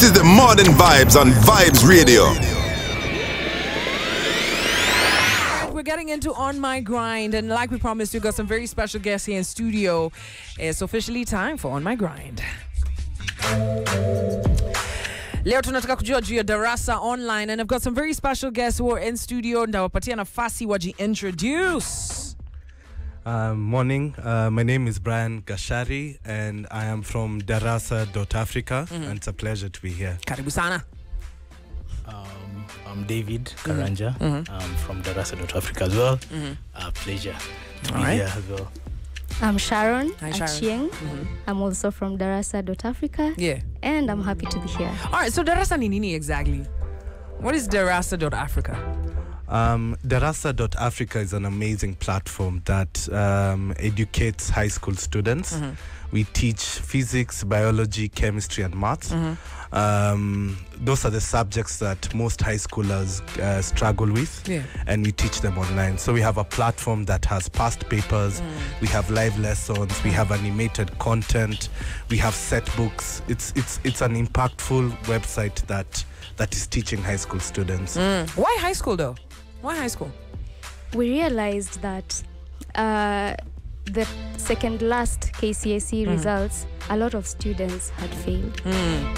This is the Modern Vibes on Vibes Radio. We're getting into On My Grind, and like we promised, we've got some very special guests here in studio. It's officially time for On My Grind. Leo tunataka kujua juu ya Darasa online, and I've got some very special guests who are in studio. Ndawapatia nafasi waji-introduce. Morning, my name is Brian Gashari and I am from Darasa.Africa and it's a pleasure to be here. Karibu sana. I'm David Karanja. I'm from Darasa.Africa as well. Pleasure to be here as well. I'm Sharon. Hi, Sharon. Achieng. I'm also from Darasa.Africa. Yeah. And I'm happy to be here. All right, so Darasa ni nini exactly? What is Darasa.Africa? Darasa.Africa is an amazing platform that educates high school students. We teach physics, biology, chemistry, and maths. Those are the subjects that most high schoolers struggle with, and we teach them online. So we have a platform that has past papers, we have live lessons, we have animated content, we have set books. It's an impactful website that is teaching high school students. Why high school though? Why high school? We realized that the second last KCSE results, a lot of students had failed.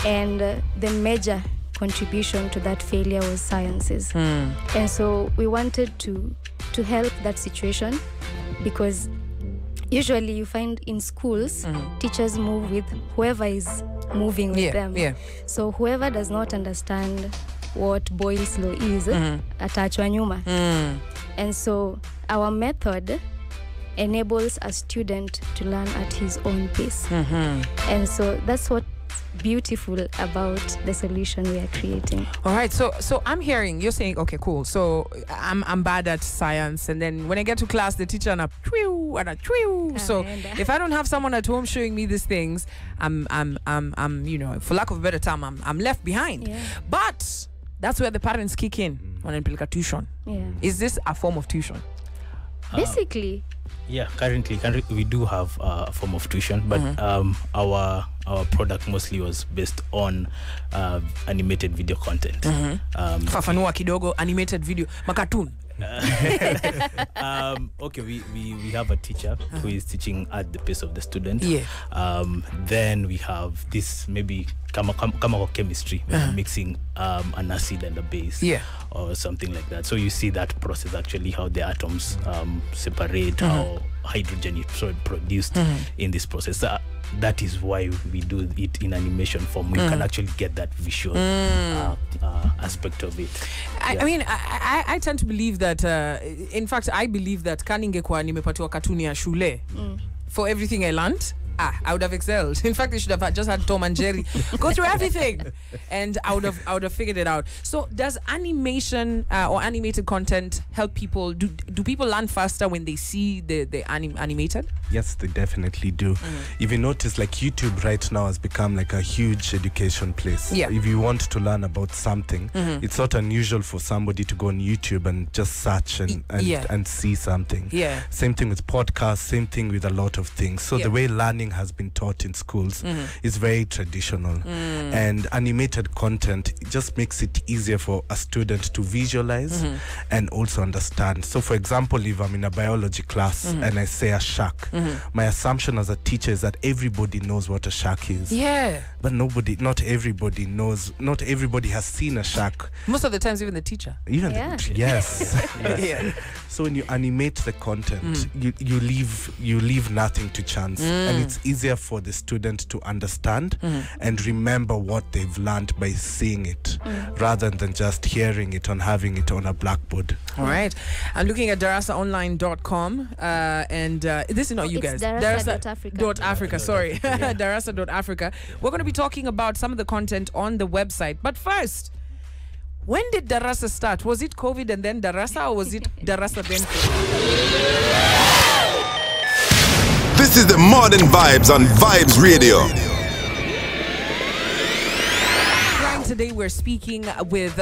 And the major contribution to that failure was sciences. And so we wanted to help that situation, because usually you find in schools, teachers move with whoever is moving with them. So whoever does not understand what Boyle's law is, ataachwa nyuma. And so our method enables a student to learn at his own pace. And so that's what's beautiful about the solution we are creating. All right, so I'm hearing you're saying, okay, cool. So I'm bad at science, and then when I get to class, the teacher and a twew. So if I don't have someone at home showing me these things, I'm you know, for lack of a better term, I'm left behind. But that's where the parents kick in on implicate tuition. Is this a form of tuition? Basically. Yeah, currently we do have a form of tuition, but our product mostly was based on animated video content. Fafanua kidogo, animated video, makatoon. Okay, we have a teacher who is teaching at the pace of the student. Then we have this maybe kama chemistry, mixing an acid and a base, or something like that. So you see that process actually, how the atoms separate, how hydrogen is produced in this process. That is why we do it in animation form. We can actually get that visual aspect of it. I mean, I tend to believe that, in fact, I believe that kaningekwa nimepatiwa katuni ya shule for everything I learned. I would have excelled. In fact, they should have just had Tom and Jerry go through everything, and I would have figured it out. So, does animation or animated content help people? Do people learn faster when they see the animated? Yes, they definitely do. If you notice, like YouTube right now has become like a huge education place. If you want to learn about something, it's not unusual for somebody to go on YouTube and just search and see something. Same thing with podcasts, same thing with a lot of things. So the way learning has been taught in schools is very traditional, and animated content just makes it easier for a student to visualize and also understand. So for example, if I'm in a biology class and I say a shark, my assumption as a teacher is that everybody knows what a shark is. But not everybody knows, not everybody has seen a shark. Most of the times, even the teacher. Yes. So when you animate the content, you leave nothing to chance, and it's easier for the student to understand and remember what they've learned by seeing it, rather than just hearing it and having it on a blackboard. All right, I'm looking at darasaonline.com, and this is not you guys. Darasa.Africa. Sorry, Darasa.Africa. We're going to be talking about some of the content on the website, but first, when did Darasa start? Was it COVID and then Darasa, or was it Darasa then COVID? This is the Modern Vibes on Vibes Radio. Today we're speaking with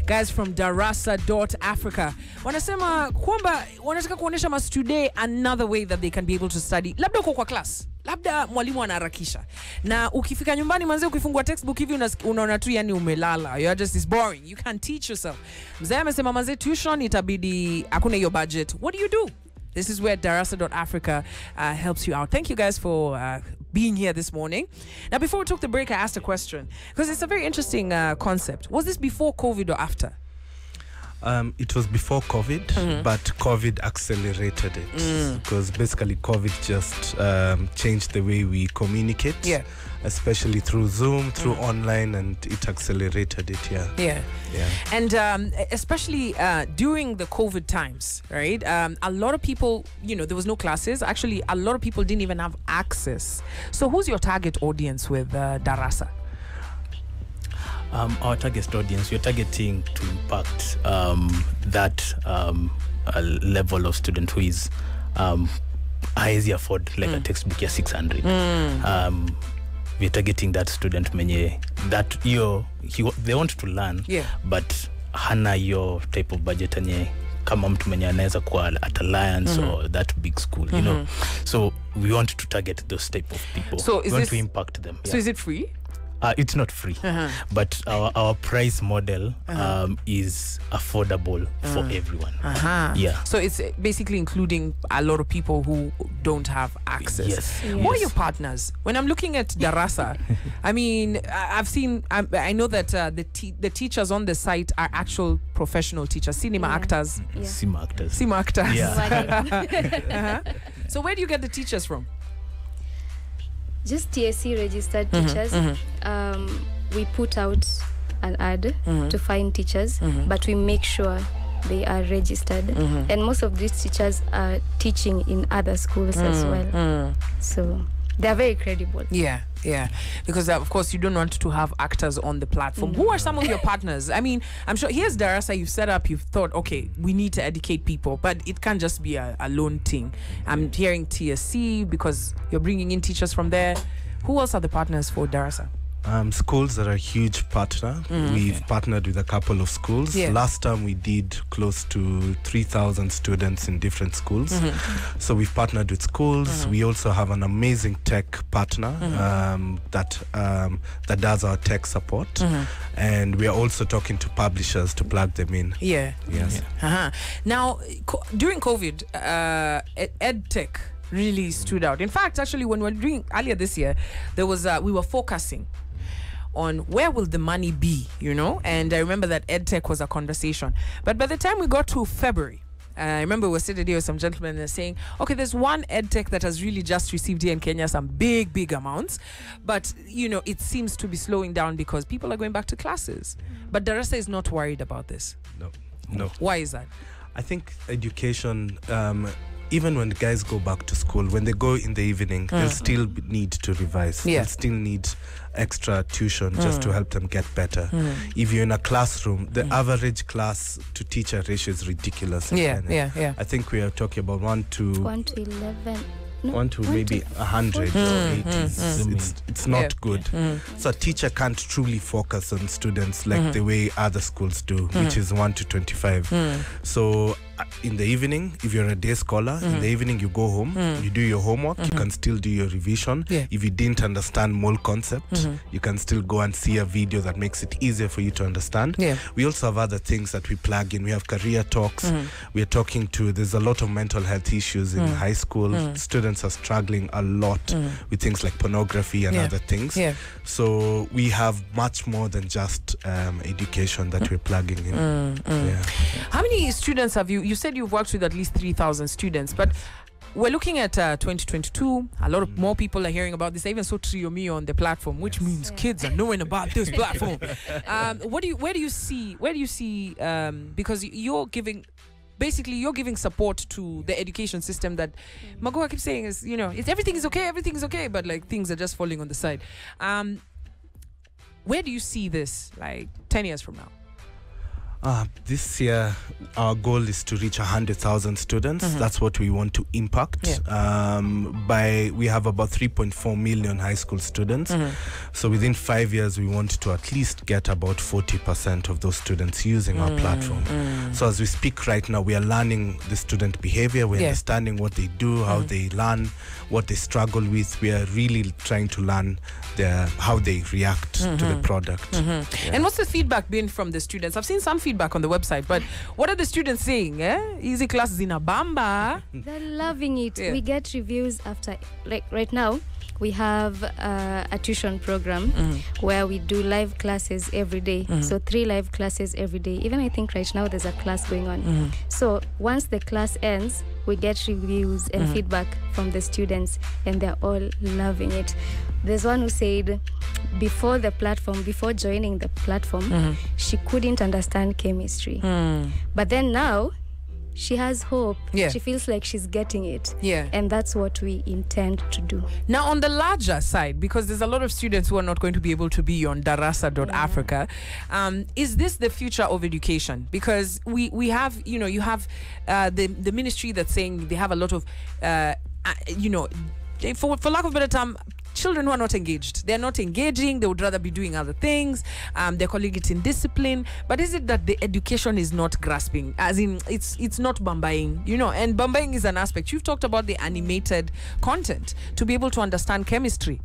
guys from Darasa.Africa. Wanasema kwamba wanataka kuonesha mas today another way that they can be able to study. Labda uko kwa class, labda mwalimu anaharakisha na ukifika nyumbani manze ukifungua textbook hivi unaona tu yani umelala, you are just is boring, you can't teach yourself. Mzee amesema manze tuition itabidi hakuna hiyo budget. What do? This is where Darasa.Africa helps you out. Thank you guys for being here this morning. Now, before we took the break, I asked a question because it's a very interesting concept. Was this before COVID or after? It was before COVID, but COVID accelerated it because basically COVID just changed the way we communicate, especially through Zoom, through online, and it accelerated it. Yeah. And especially during the COVID times, right? A lot of people, there was no classes. Actually, a lot of people didn't even have access. So, who's your target audience with Darasa? Our target audience, we're targeting to impact that level of student who is easy afford like a textbook ya 600. We're targeting that student that they want to learn, but hana your type of budget anye kama mtu mwenye anaweza kuwa at Alliance or that big school, you know. So we want to target those type of people. So we want to impact them. So is it free? It's not free, but our price model is affordable for everyone. So it's basically including a lot of people who don't have access. Yes. Who are your partners? When I'm looking at Darasa, I mean, I know that the teachers on the site are actual professional teachers, cinema actors. Cinema actors. Yeah. So where do you get the teachers from? Just TSC registered teachers. We put out an ad to find teachers, but we make sure they are registered. And most of these teachers are teaching in other schools as well. So they're very credible. Yeah. Because of course you don't want to have actors on the platform. Who are some of your partners? I mean, I'm sure here's Darasa, you've set up, you've thought, okay, we need to educate people, but it can't just be a lone thing. I'm hearing TSC because you're bringing in teachers from there. Who else are the partners for Darasa? Schools are a huge partner. We've partnered with a couple of schools. Last time we did close to 3,000 students in different schools. So we've partnered with schools. We also have an amazing tech partner that does our tech support. And we are also talking to publishers to plug them in. Now, during COVID, EdTech really stood out. In fact, actually, when we were doing earlier this year, there was we were focusing on where will the money be, and I remember that EdTech was a conversation. But by the time we got to February, I remember we were sitting here with some gentlemen and saying, okay, there's one EdTech that has really just received here in Kenya some big amounts, but it seems to be slowing down because people are going back to classes. But Darasa is not worried about this. No. Why is that? I think education, even when the guys go back to school, when they go in the evening, they'll still need to revise. They'll still need extra tuition just to help them get better. If you're in a classroom, the average class to teacher ratio is ridiculous. Yeah. I think we are talking about 1 to 11. No, 1 to maybe 100 or 80. It's not good. So a teacher can't truly focus on students like the way other schools do, which is 1 to 25. So in the evening, if you're a day scholar, in the evening you go home, you do your homework, you can still do your revision. If you didn't understand mole concept, you can still go and see a video that makes it easier for you to understand. We also have other things that we plug in. We have career talks. We are talking there's a lot of mental health issues in high school. Students are struggling a lot with things like pornography and other things. So we have much more than just education that we're plugging in. How many students have you said you've worked with at least 3,000 students, but we're looking at 2022. A lot of more people are hearing about this. I even saw Triomio on the platform, which means kids are knowing about this platform. Where do you see because you're giving support to the education system that Magoa keeps saying is, everything is okay, but like things are just falling on the side. Where do you see this like 10 years from now? This year, our goal is to reach 100,000 students. That's what we want to impact. We have about 3.4 million high school students. So within 5 years, we want to at least get about 40% of those students using our platform. So as we speak right now, we are learning the student behavior. We're understanding what they do, how they learn, what they struggle with. We are really trying to learn how they react to the product. And what's the feedback been from the students? I've seen some feedback on the website, but what are the students saying? Easy classes in a bamba. They're loving it. We get reviews after, like right now, we have a tuition program where we do live classes every day. So 3 live classes every day. Even I think right now there's a class going on. So once the class ends, we get reviews and feedback from the students, and they're all loving it. There's one who said before joining the platform, she couldn't understand chemistry. But then now, she has hope. She feels like she's getting it. And that's what we intend to do. Now, on the larger side, because there's a lot of students who are not going to be able to be on Darasa.Africa, is this the future of education? Because we have, you have the ministry that's saying they have a lot of, for lack of a better term, children who are not engaged. They're not engaging. They would rather be doing other things. They're calling it indiscipline. But is it that the education is not grasping? As in, it's not bambaing, and bambaing is an aspect. You've talked about the animated content to be able to understand chemistry,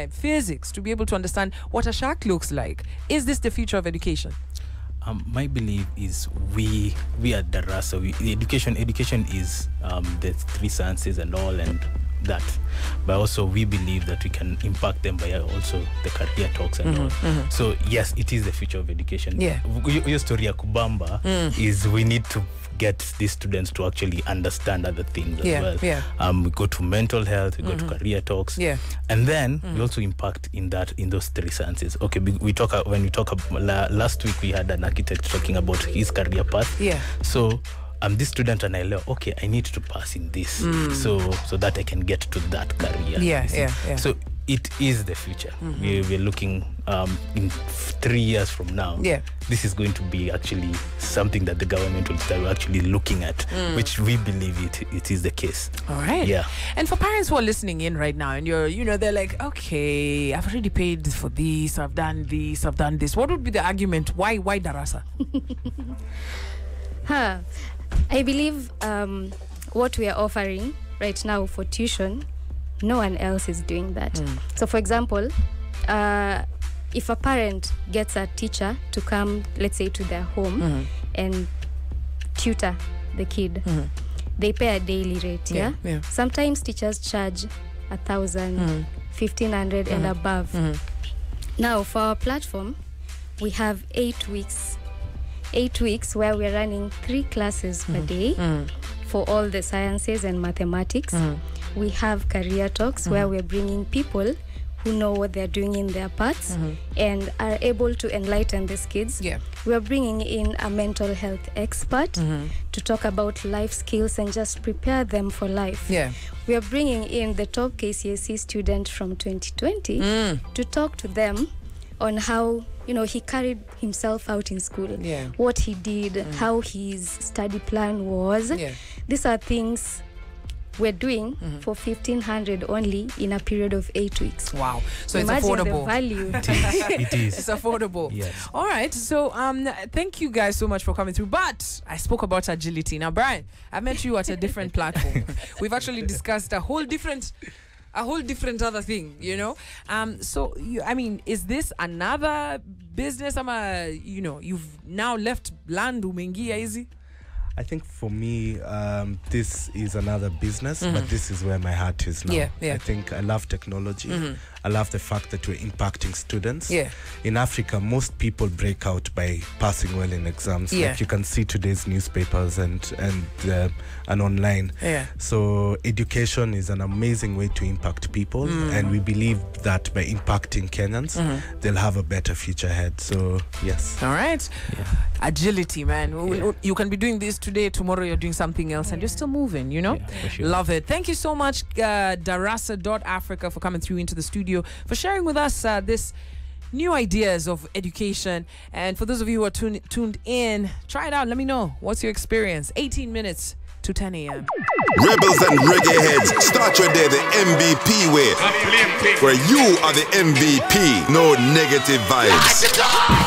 physics, to be able to understand what a shark looks like. Is this the future of education? My belief is we at Darasa, education is the 3 sciences and all, and that, but also we believe that we can impact them by also the career talks and all. So yes, it is the future of education. Your story ya kubamba is we need to get these students to actually understand other things as well. We go to mental health, we go to career talks, and then we also impact in those 3 sciences. Okay, last week we had an architect talking about his career path. So this student and I learn, okay, I need to pass in this, so that I can get to that career. So it is the future. We're looking in 3 years from now. This is going to be actually something that the government will start actually looking at, which we believe it is the case. All right. And for parents who are listening in right now, and they're like, okay, I've already paid for this, I've done this. What would be the argument? Why Darasa? I believe what we are offering right now for tuition, no one else is doing that. So for example, if a parent gets a teacher to come, let's say, to their home and tutor the kid, they pay a daily rate. Sometimes teachers charge 1,000, 1,500 and above. Now for our platform, we have 8 weeks where we're running 3 classes per day for all the sciences and mathematics. We have career talks where we're bringing people who know what they're doing in their parts and are able to enlighten these kids. We're bringing in a mental health expert to talk about life skills and just prepare them for life. We're bringing in the top KCSE student from 2020 to talk to them on how he carried himself out in school, what he did, how his study plan was. These are things we're doing for 1,500 only in a period of 8 weeks. Wow. So imagine it's affordable. The value. It is. It's affordable. Yes. All right. So thank you guys so much for coming through. But I spoke about agility. Now, Brian, I met you at a different platform. We've actually discussed a whole different other thing, So, is this another business? You've now left land umengia easy? I think for me, this is another business, but this is where my heart is now. I think I love technology. I love the fact that we're impacting students. In Africa, most people break out by passing well in exams. Like you can see today's newspapers and online. So education is an amazing way to impact people, and we believe that by impacting Kenyans, they'll have a better future ahead. So yes. All right. Agility, man. You can be doing this today, tomorrow you're doing something else, and you're still moving, For sure. Love it. Thank you so much, Darasa.Africa, for coming through into the studio, for sharing with us this new ideas of education. And for those of you who are tuned in, try it out. Let me know. What's your experience? 18 minutes to 10 a.m. Rebels and reggae heads, start your day the MVP way. Where you are the MVP, no negative vibes.